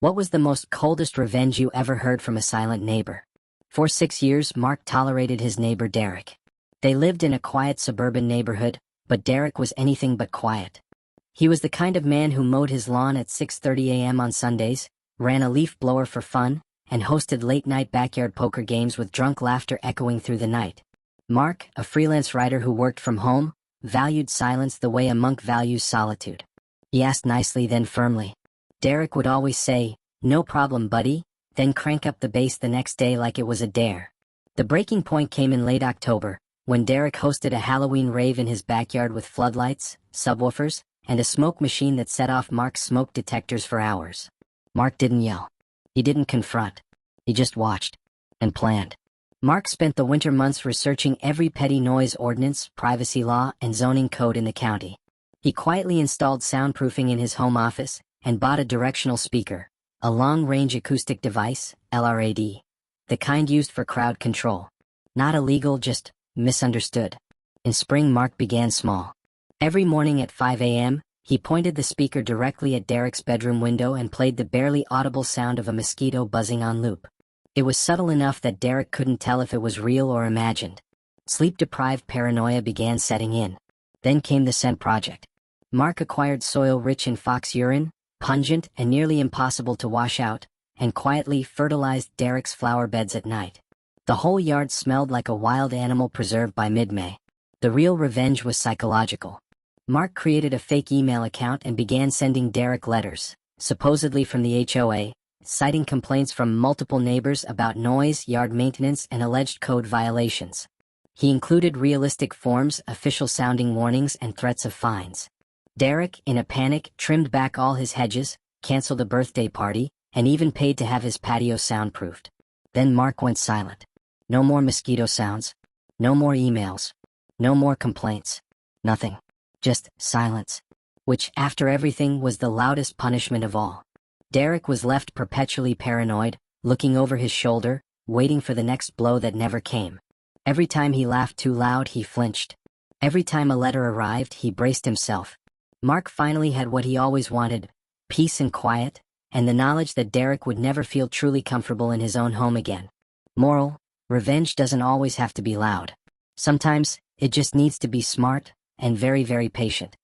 What was the most coldest revenge you ever heard from a silent neighbor? For 6 years, Mark tolerated his neighbor Derek. They lived in a quiet suburban neighborhood, but Derek was anything but quiet. He was the kind of man who mowed his lawn at 6:30 a.m. on Sundays, ran a leaf blower for fun, and hosted late-night backyard poker games with drunk laughter echoing through the night. Mark, a freelance writer who worked from home, valued silence the way a monk values solitude. He asked nicely, then firmly. Derek would always say, "No problem, buddy," then crank up the bass the next day like it was a dare. The breaking point came in late October, when Derek hosted a Halloween rave in his backyard with floodlights, subwoofers, and a smoke machine that set off Mark's smoke detectors for hours. Mark didn't yell. He didn't confront. He just watched and planned. Mark spent the winter months researching every petty noise ordinance, privacy law, and zoning code in the county. He quietly installed soundproofing in his home office and bought a directional speaker, a long-range acoustic device, LRAD, the kind used for crowd control. Not illegal, just misunderstood. In spring, Mark began small. Every morning at 5 a.m., he pointed the speaker directly at Derek's bedroom window and played the barely audible sound of a mosquito buzzing on loop. It was subtle enough that Derek couldn't tell if it was real or imagined. Sleep-deprived paranoia began setting in. Then came the scent project. Mark acquired soil rich in fox urine, pungent and nearly impossible to wash out, and quietly fertilized Derek's flower beds at night. The whole yard smelled like a wild animal preserved by mid-May. The real revenge was psychological. Mark created a fake email account and began sending Derek letters, supposedly from the HOA, citing complaints from multiple neighbors about noise, yard maintenance, and alleged code violations. He included realistic forms, official-sounding warnings, and threats of fines. Derek, in a panic, trimmed back all his hedges, canceled a birthday party, and even paid to have his patio soundproofed. Then Mark went silent. No more mosquito sounds. No more emails. No more complaints. Nothing. Just silence. Which, after everything, was the loudest punishment of all. Derek was left perpetually paranoid, looking over his shoulder, waiting for the next blow that never came. Every time he laughed too loud, he flinched. Every time a letter arrived, he braced himself. Mark finally had what he always wanted, peace and quiet, and the knowledge that Derek would never feel truly comfortable in his own home again. Moral: revenge doesn't always have to be loud. Sometimes, it just needs to be smart and very, very patient.